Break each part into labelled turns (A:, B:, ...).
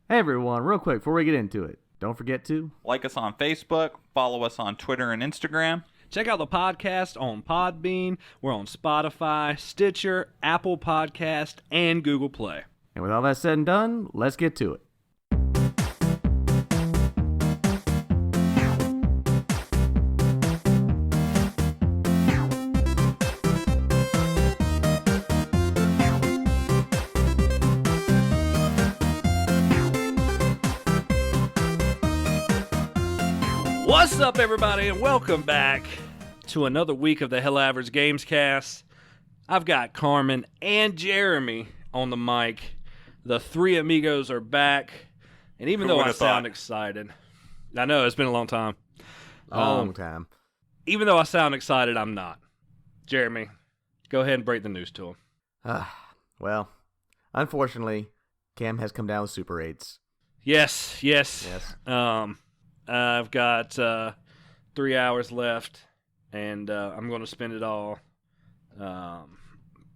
A: Hey everyone, real quick before we get into it, don't forget to
B: like us on Facebook, follow us on Twitter and Instagram.
C: Check out the podcast on Podbean. We're on Spotify, Stitcher, Apple Podcast, and Google Play.
A: And with all that said and done, let's get to it.
C: What's up, everybody, and welcome back to another week of the Hella Average Gamescast. I've got Carmen and Jeremy on the mic. The three amigos are back, and even though I sound excited, I know it's been a long time.
A: Long time.
C: Even though I sound excited, I'm not. Jeremy, go ahead and break the news to him.
A: Well, unfortunately, Cam has come down with Super 8s.
C: Yes. I've got 3 hours left, and I'm going to spend it all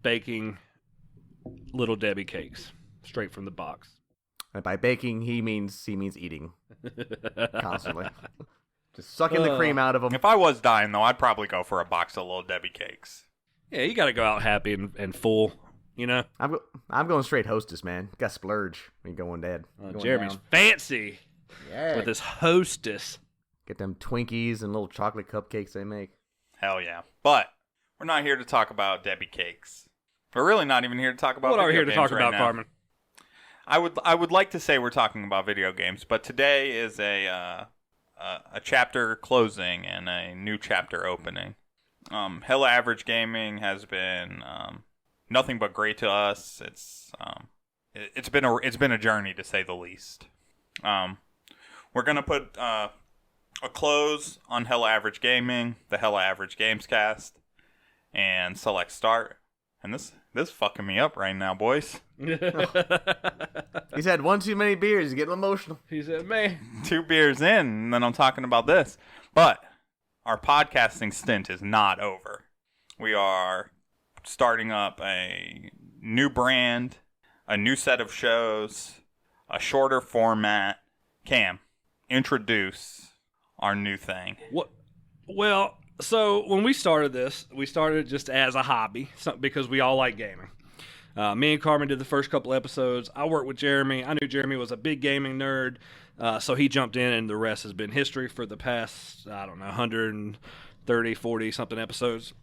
C: baking Little Debbie cakes straight from the box.
A: And by baking, he means eating constantly. Just sucking the cream out of them.
B: If I was dying, though, I'd probably go for a box of Little Debbie cakes.
C: Yeah, you got to go out happy and full, you know?
A: I'm going straight Hostess, man. Got to splurge when you're going dead.
C: Jeremy's fancy.
A: Yeah.
C: With his Hostess.
A: Get them Twinkies and little chocolate cupcakes they make.
B: Hell yeah. But we're not here to talk about Debbie cakes. We're really not even here to talk about
C: What are we
B: video
C: here to
B: games
C: talk
B: right
C: about,
B: now.
C: Carmen?
B: I would like to say we're talking about video games, but today is a chapter closing and a new chapter opening. Hella Average Gaming has been nothing but great to us. It's been a journey, to say the least. We're gonna put a close on Hella Average Gaming, the Hella Average Gamescast, and select start. And this is fucking me up right now, boys.
A: He's had one too many beers. He's getting emotional.
C: He said, man.
B: 2 beers in, and then I'm talking about this. But our podcasting stint is not over. We are starting up a new brand, a new set of shows, a shorter format. Cam, introduce our new thing.
C: Well, so when we started this, we started just as a hobby because we all like gaming. Me and Carmen did the first couple episodes. I worked with Jeremy. I knew Jeremy was a big gaming nerd, so he jumped in, and the rest has been history for the past, 130, 40 something episodes.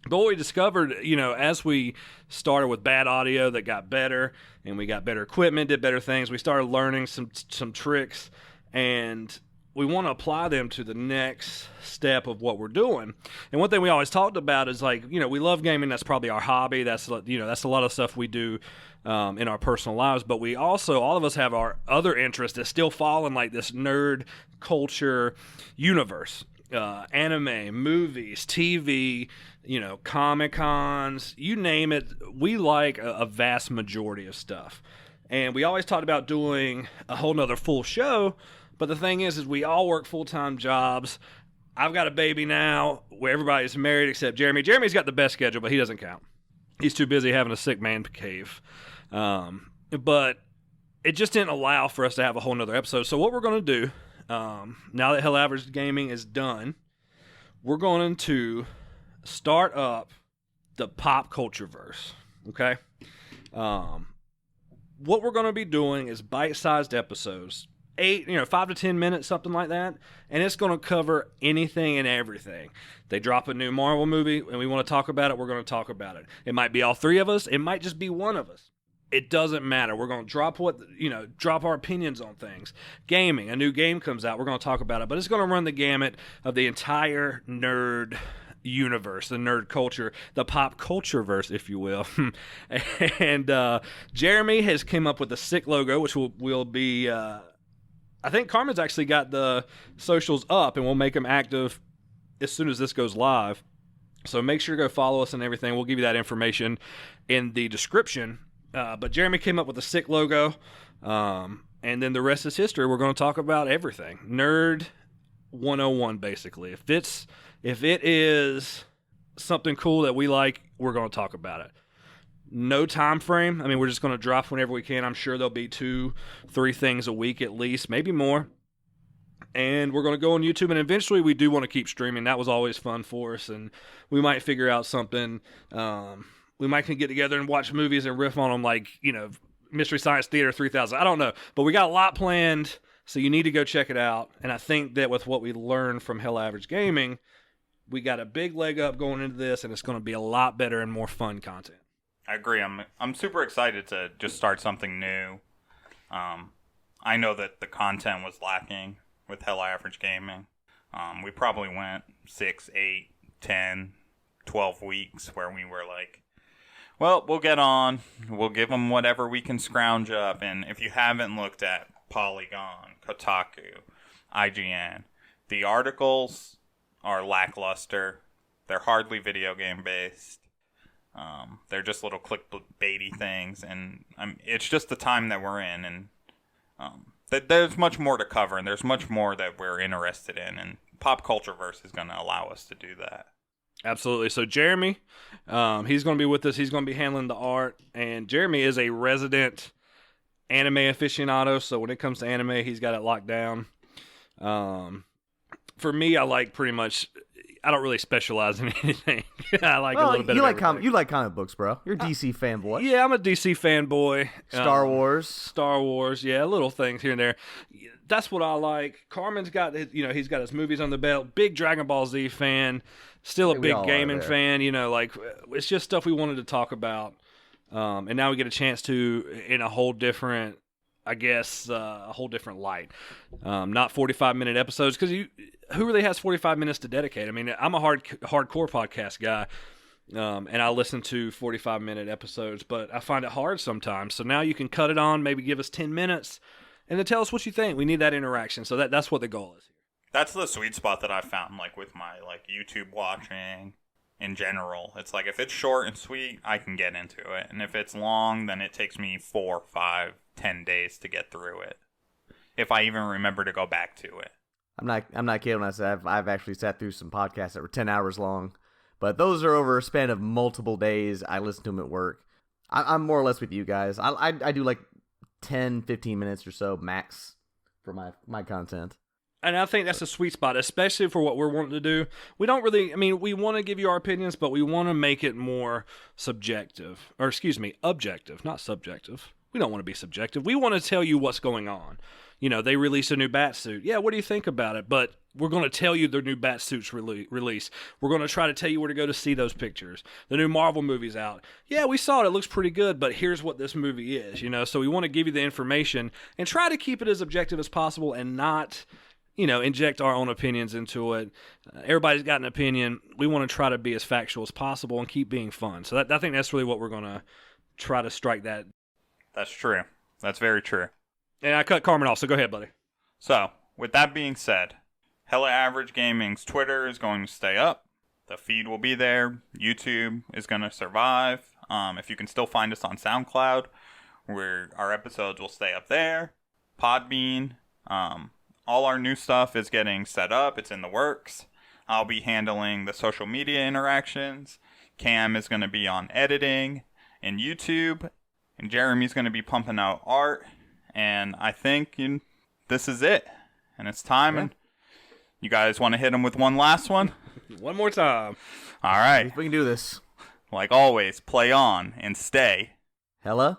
C: But what we discovered, as we started with bad audio that got better, and we got better equipment, did better things, we started learning some tricks, and we want to apply them to the next step of what we're doing. And one thing we always talked about is we love gaming. That's probably our hobby. That's a lot of stuff we do in our personal lives. But we also, all of us have our other interests that still fall in like this nerd culture universe. Anime, movies, TV, Comic-Cons, you name it. We like a vast majority of stuff. And we always talked about doing a whole nother full show. But the thing is we all work full-time jobs. I've got a baby now where everybody's married except Jeremy. Jeremy's got the best schedule, but he doesn't count. He's too busy having a sick man cave. But it just didn't allow for us to have a whole nother episode. So what we're going to do, now that Hella Average Gaming is done, we're going to start up the pop culture verse. Okay? What we're going to be doing is bite-sized episodes. 5 to 10 minutes, something like that, and it's going to cover anything and everything. They drop a new Marvel movie and we want to talk about it, we're going to talk about it. It might be all three of us, it might just be one of us. It doesn't matter. We're going to drop our opinions on things. Gaming, a new game comes out, we're going to talk about it, but it's going to run the gamut of the entire nerd universe, the nerd culture, the pop culture verse, if you will. And Jeremy has came up with a sick logo, which will be I think Carmen's actually got the socials up, and we'll make them active as soon as this goes live. So make sure to go follow us and everything. We'll give you that information in the description. But Jeremy came up with a sick logo, and then the rest is history. We're going to talk about everything. Nerd 101, basically. If it is something cool that we like, we're going to talk about it. No time frame. I mean, we're just going to drop whenever we can. I'm sure there'll be 2-3 things a week at least, maybe more. And we're going to go on YouTube, and eventually we do want to keep streaming. That was always fun for us, and we might figure out something. We might can get together and watch movies and riff on them, like, Mystery Science Theater 3000. I don't know, but we got a lot planned, so you need to go check it out. And I think that with what we learned from Hella Average Gaming, we got a big leg up going into this, and it's going to be a lot better and more fun content.
B: I agree. I'm super excited to just start something new. I know that the content was lacking with Hella Average Gaming. We probably went 6, 8, 10, 12 weeks where we were like, well, we'll get on. We'll give them whatever we can scrounge up. And if you haven't looked at Polygon, Kotaku, IGN, the articles are lackluster. They're hardly video game based. They're just little clickbaity things. And it's just the time that we're in. And there's much more to cover, and there's much more that we're interested in, and Pop Culture Verse is going to allow us to do that.
C: Absolutely. So Jeremy, he's going to be with us. He's going to be handling the art, and Jeremy is a resident anime aficionado, so when it comes to anime, he's got it locked down. For me, I like pretty much... I don't really specialize in anything. I like a little bit of everything.
A: You like comic books, bro. You're a DC fanboy.
C: Yeah, I'm a DC fanboy.
A: Star Wars,
C: yeah, little things here and there. That's what I like. Carmen's got, he's got his movies on the belt. Big Dragon Ball Z fan. Still a big gaming fan. It's just stuff we wanted to talk about. And now we get a chance to, in a whole different, I guess, a whole different light. Not 45-minute episodes, because who really has 45 minutes to dedicate? I mean, I'm a hardcore podcast guy, and I listen to 45-minute episodes, but I find it hard sometimes. So now you can cut it on, maybe give us 10 minutes, and then tell us what you think. We need that interaction, so that's what the goal is here.
B: That's the sweet spot that I found, like, with my YouTube watching in general. It's like, if it's short and sweet, I can get into it, and if it's long, then it takes me 4, 5, 10 days to get through it, if I even remember to go back to it.
A: I'm not kidding when I say I've actually sat through some podcasts that were 10 hours long, but those are over a span of multiple days. I listen to them at work. I'm more or less with you guys. I do like 10, 15 minutes or so max for my content.
C: And I think that's a sweet spot, especially for what we're wanting to do. We don't really, we want to give you our opinions, but we want to make it more objective, not subjective. We don't want to be subjective. We want to tell you what's going on. They released a new Batsuit. Yeah, what do you think about it? But we're going to tell you the new Batsuit's release. We're going to try to tell you where to go to see those pictures. The new Marvel movie's out. Yeah, we saw it. It looks pretty good, but here's what this movie is. So we want to give you the information and try to keep it as objective as possible and not, inject our own opinions into it. Everybody's got an opinion. We want to try to be as factual as possible and keep being fun. So I think that's really what we're going to try to strike that.
B: That's true. That's very true.
C: And I cut Carmen off, so go ahead, buddy.
B: So, with that being said, Hella Average Gaming's Twitter is going to stay up. The feed will be there. YouTube is going to survive. If you can still find us on SoundCloud, where our episodes will stay up there. Podbean. All our new stuff is getting set up. It's in the works. I'll be handling the social media interactions. Cam is going to be on editing and YouTube. And Jeremy's going to be pumping out art. And I think this is it. And it's time. Yeah. And you guys want to hit him with one last one?
C: One more time.
B: All right.
A: We can do this.
B: Like always, play on and stay
A: Hella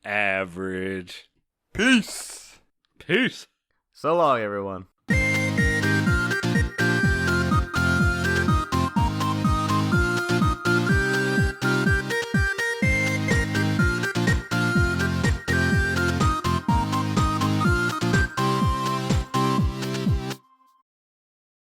C: Average.
B: Peace.
C: Peace.
A: So long, everyone.